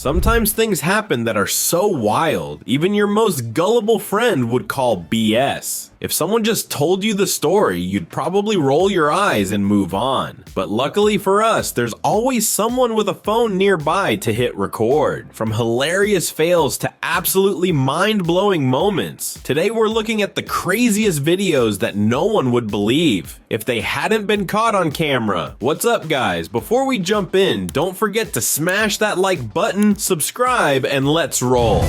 Sometimes things happen that are so wild, even your most gullible friend would call BS. If someone just told you the story, you'd probably roll your eyes and move on. But luckily for us, there's always someone with a phone nearby to hit record. From hilarious fails to absolutely mind-blowing moments, today we're looking at the craziest videos that no one would believe if they hadn't been caught on camera. What's up, guys? Before we jump in, don't forget to smash that like button, subscribe, and let's roll.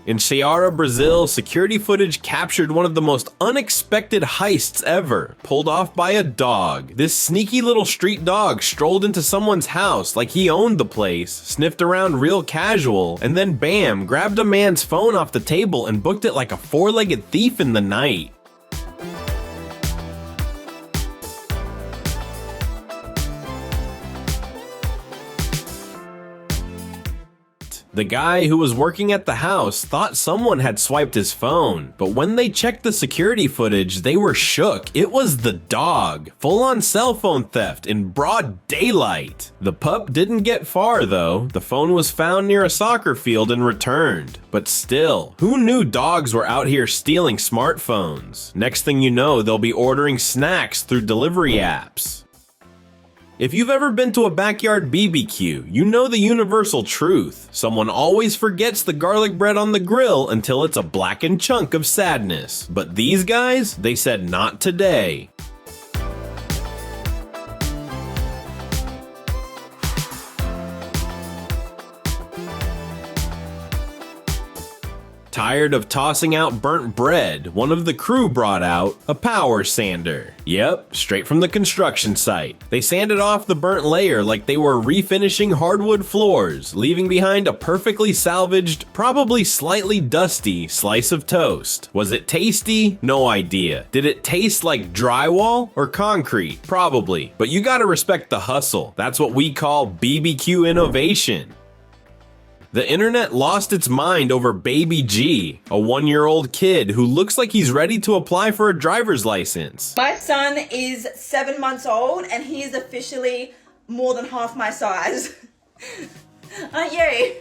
In Ceará, Brazil, security footage captured one of the most unexpected heists ever, pulled off by a dog. This sneaky little street dog strolled into someone's house like he owned the place, sniffed around real casual, and then bam, grabbed a man's phone off the table and booked it like a four-legged thief in the night. The guy who was working at the house thought someone had swiped his phone, but when they checked the security footage, they were shook. It was the dog. Full-on cell phone theft in broad daylight. The pup didn't get far though. The phone was found near a soccer field and returned. But still, who knew dogs were out here stealing smartphones? Next thing you know, they'll be ordering snacks through delivery apps. If you've ever been to a backyard BBQ, you know the universal truth. Someone always forgets the garlic bread on the grill until it's a blackened chunk of sadness. But these guys, they said not today. Tired of tossing out burnt bread, one of the crew brought out a power sander. Yep, straight from the construction site. They sanded off the burnt layer like they were refinishing hardwood floors, leaving behind a perfectly salvaged, probably slightly dusty slice of toast. Was it tasty? No idea. Did it taste like drywall or concrete? Probably. But you gotta respect the hustle. That's what we call BBQ innovation. The internet lost its mind over Baby G, a one-year-old kid who looks like he's ready to apply for a driver's license. My son is 7 months old and he is officially more than half my size. Aren't you?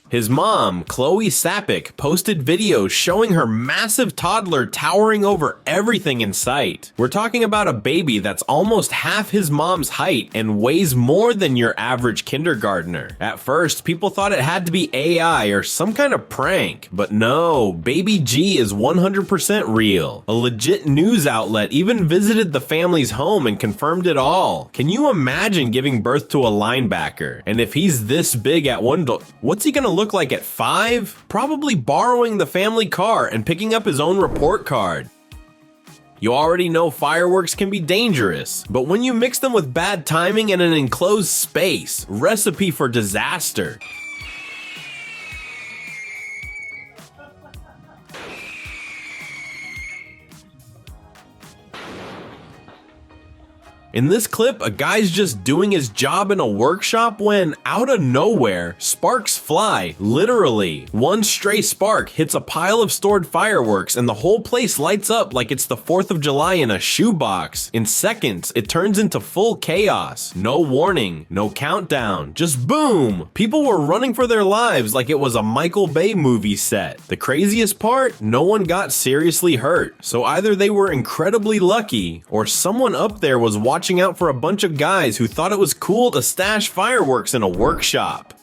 His mom, Chloe Sapik, posted videos showing her massive toddler towering over everything in sight. We're talking about a baby that's almost half his mom's height and weighs more than your average kindergartner. At first, people thought it had to be AI or some kind of prank, but no, Baby G is 100% real. A legit news outlet even visited the family's home and confirmed it all. Can you imagine giving birth to a linebacker? And if he's this big at what's he gonna look like at 5? Probably borrowing the family car and picking up his own report card. You already know fireworks can be dangerous, but when you mix them with bad timing in an enclosed space, recipe for disaster. In this clip, a guy's just doing his job in a workshop when, out of nowhere, sparks fly, literally. One stray spark hits a pile of stored fireworks and the whole place lights up like it's the 4th of July in a shoebox. In seconds, it turns into full chaos. No warning, no countdown, just boom! People were running for their lives like it was a Michael Bay movie set. The craziest part? No one got seriously hurt. So either they were incredibly lucky, or someone up there was watching out for a bunch of guys who thought it was cool to stash fireworks in a workshop.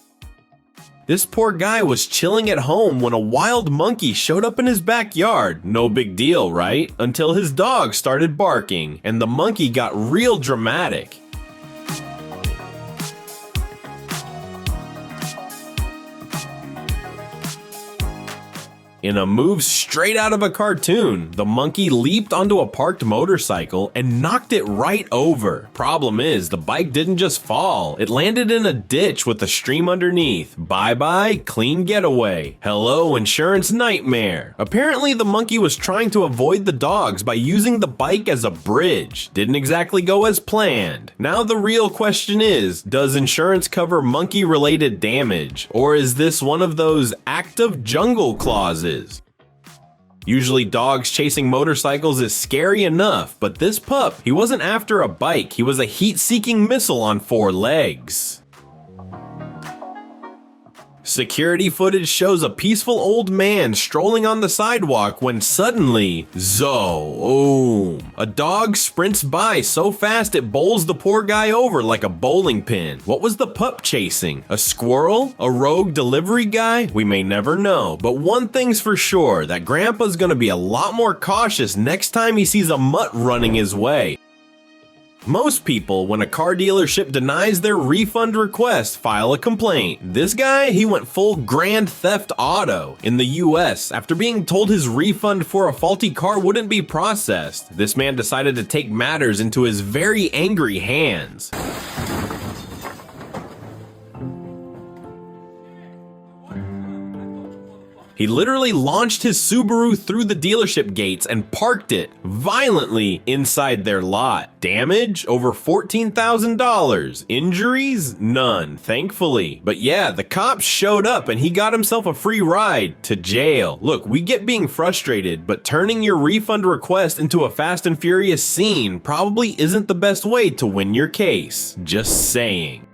This poor guy was chilling at home when a wild monkey showed up in his backyard. No big deal, right? Until his dog started barking, and the monkey got real dramatic. In a move straight out of a cartoon, the monkey leaped onto a parked motorcycle and knocked it right over. Problem is, the bike didn't just fall, it landed in a ditch with a stream underneath. Bye-bye, clean getaway. Hello, insurance nightmare. Apparently, the monkey was trying to avoid the dogs by using the bike as a bridge. Didn't exactly go as planned. Now the real question is, does insurance cover monkey-related damage? Or is this one of those act of jungle clauses? Usually dogs chasing motorcycles is scary enough, but this pup, he wasn't after a bike, he was a heat-seeking missile on 4 legs. Security footage shows a peaceful old man strolling on the sidewalk when suddenly, zoom! A dog sprints by so fast it bowls the poor guy over like a bowling pin. What was the pup chasing? A squirrel? A rogue delivery guy? We may never know, but one thing's for sure, that Grandpa's gonna be a lot more cautious next time he sees a mutt running his way. Most people, when a car dealership denies their refund request, file a complaint. This guy, he went full grand theft auto. In the US, after being told his refund for a faulty car wouldn't be processed, this man decided to take matters into his very angry hands. He literally launched his Subaru through the dealership gates and parked it violently inside their lot. Damage? Over $14,000. Injuries? None, thankfully. But yeah, the cops showed up and he got himself a free ride to jail. Look, we get being frustrated, but turning your refund request into a Fast and Furious scene probably isn't the best way to win your case. Just saying.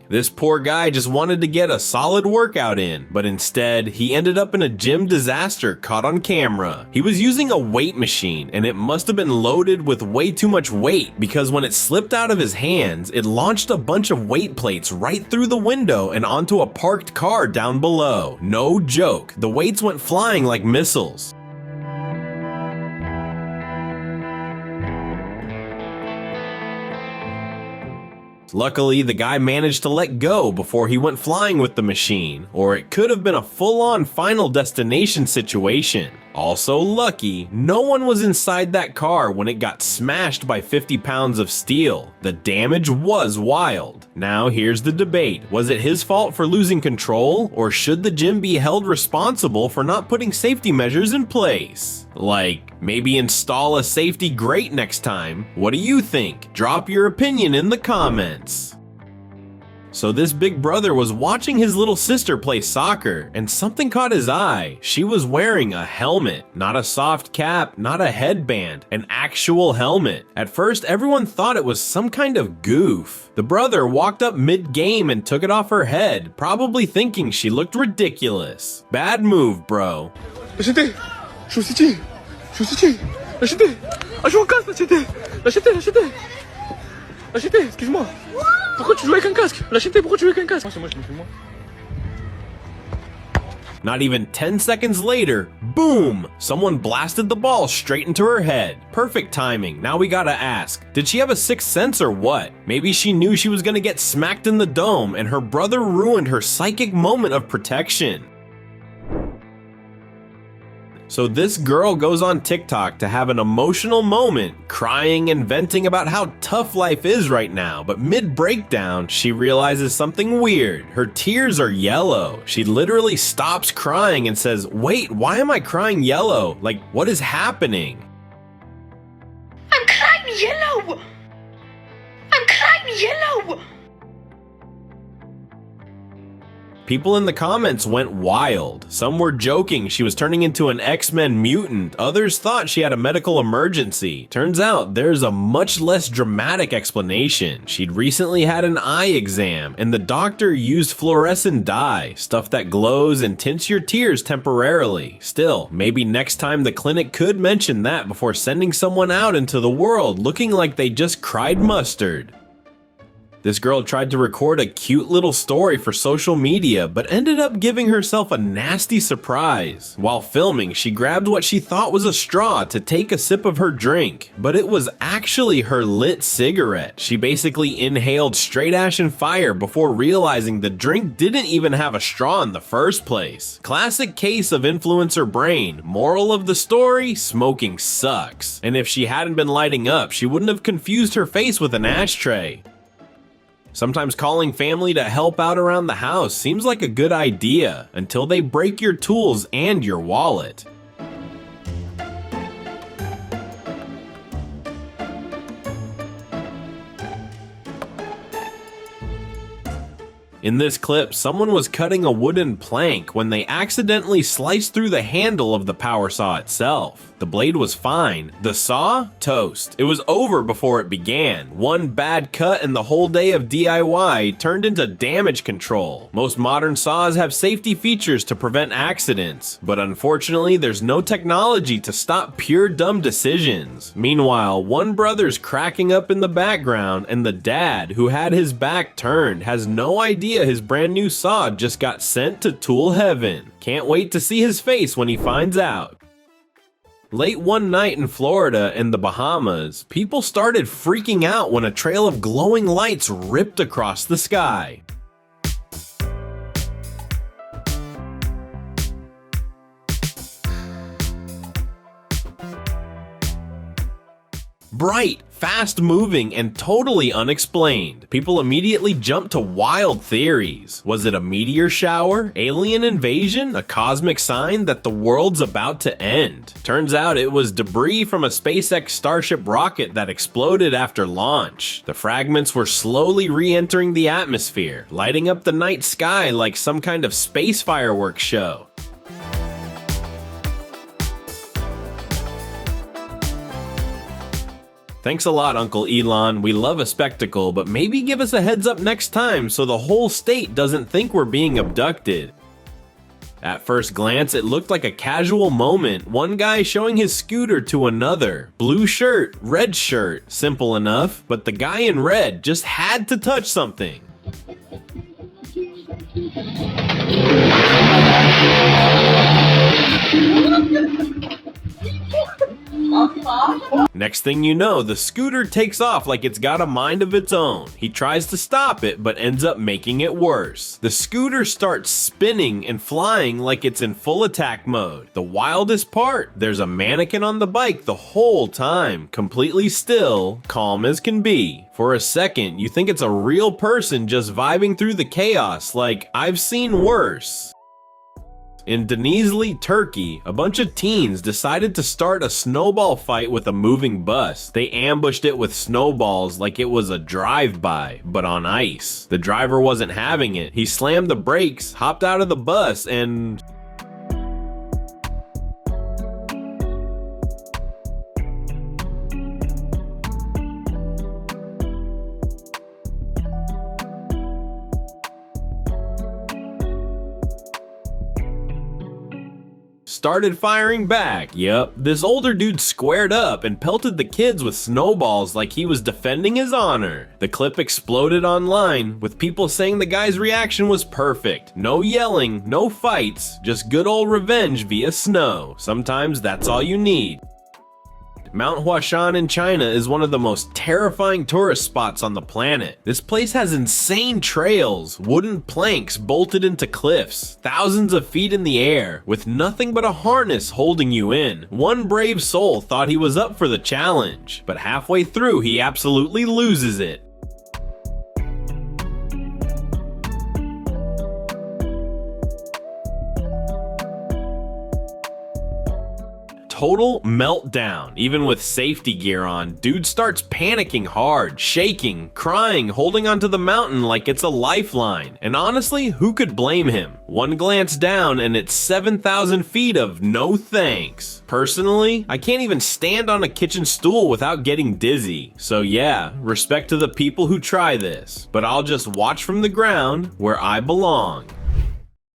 This poor guy just wanted to get a solid workout in, but instead, he ended up in a gym disaster caught on camera. He was using a weight machine, and it must have been loaded with way too much weight because when it slipped out of his hands, it launched a bunch of weight plates right through the window and onto a parked car down below. No joke, the weights went flying like missiles. Luckily, the guy managed to let go before he went flying with the machine, or it could have been a full-on Final Destination situation. Also lucky, no one was inside that car when it got smashed by 50 pounds of steel. The damage was wild. Now here's the debate. Was it his fault for losing control, or should the gym be held responsible for not putting safety measures in place? Like, maybe install a safety grate next time? What do you think? Drop your opinion in the comments. So this big brother was watching his little sister play soccer, and something caught his eye. She was wearing a helmet. Not a soft cap, not a headband, an actual helmet. At first, everyone thought it was some kind of goof. The brother walked up mid-game and took it off her head, probably thinking she looked ridiculous. Bad move, bro. Lâchetez, je suis ici, lâchetez, je suis en casque, lâchetez, excuse-moi. Pourquoi tu joues avec un casque? Lâchetez, pourquoi tu joues avec un casque? C'est moi, je me filme moi. Not even 10 seconds later, boom! Someone blasted the ball straight into her head. Perfect timing. Now we gotta ask, did she have a sixth sense or what? Maybe she knew she was gonna get smacked in the dome and her brother ruined her psychic moment of protection. So this girl goes on TikTok to have an emotional moment, crying and venting about how tough life is right now, but mid-breakdown, she realizes something weird. Her tears are yellow. She literally stops crying and says, "Wait, why am I crying yellow? Like, what is happening?" I'm crying yellow! I'm crying yellow! People in the comments went wild. Some were joking she was turning into an X-Men mutant. Others thought she had a medical emergency. Turns out there's a much less dramatic explanation. She'd recently had an eye exam, and the doctor used fluorescent dye, stuff that glows and tints your tears temporarily. Still, maybe next time the clinic could mention that before sending someone out into the world looking like they just cried mustard. This girl tried to record a cute little story for social media, but ended up giving herself a nasty surprise. While filming, she grabbed what she thought was a straw to take a sip of her drink, but it was actually her lit cigarette. She basically inhaled straight ash and fire before realizing the drink didn't even have a straw in the first place. Classic case of influencer brain. Moral of the story, smoking sucks. And if she hadn't been lighting up, she wouldn't have confused her face with an ashtray. Sometimes calling family to help out around the house seems like a good idea until they break your tools and your wallet. In this clip, someone was cutting a wooden plank when they accidentally sliced through the handle of the power saw itself. The blade was fine. The saw? Toast. It was over before it began. One bad cut and the whole day of DIY turned into damage control. Most modern saws have safety features to prevent accidents, but unfortunately there's no technology to stop pure dumb decisions. Meanwhile, one brother's cracking up in the background and the dad, who had his back turned, has no idea his brand new saw just got sent to tool heaven. Can't wait to see his face when he finds out. Late one night in Florida and the Bahamas, people started freaking out when a trail of glowing lights ripped across the sky. Bright, fast-moving, and totally unexplained. People immediately jumped to wild theories. Was it a meteor shower? Alien invasion? A cosmic sign that the world's about to end? Turns out it was debris from a SpaceX Starship rocket that exploded after launch. The fragments were slowly re-entering the atmosphere, lighting up the night sky like some kind of space fireworks show. Thanks a lot, Uncle Elon. We love a spectacle, but maybe give us a heads up next time so the whole state doesn't think we're being abducted. At first glance, it looked like a casual moment, one guy showing his scooter to another. Blue shirt, red shirt, simple enough, but the guy in red just had to touch something. Next thing you know, the scooter takes off like it's got a mind of its own. He tries to stop it, but ends up making it worse. The scooter starts spinning and flying like it's in full attack mode. The wildest part, there's a mannequin on the bike the whole time, completely still, calm as can be. For a second, you think it's a real person just vibing through the chaos, like I've seen worse. In Denizli, Turkey, a bunch of teens decided to start a snowball fight with a moving bus. They ambushed it with snowballs like it was a drive-by, but on ice. The driver wasn't having it. He slammed the brakes, hopped out of the bus, and... started firing back. Yup, this older dude squared up and pelted the kids with snowballs like he was defending his honor. The clip exploded online, with people saying the guy's reaction was perfect. No yelling, no fights, just good old revenge via snow. Sometimes that's all you need. Mount Huashan in China is one of the most terrifying tourist spots on the planet. This place has insane trails, wooden planks bolted into cliffs, thousands of feet in the air, with nothing but a harness holding you in. One brave soul thought he was up for the challenge, but halfway through he absolutely loses it. Total meltdown. Even with safety gear on, dude starts panicking hard, shaking, crying, holding onto the mountain like it's a lifeline. And honestly, who could blame him? One glance down and it's 7,000 feet of no thanks. Personally, I can't even stand on a kitchen stool without getting dizzy. So yeah, respect to the people who try this, but I'll just watch from the ground where I belong.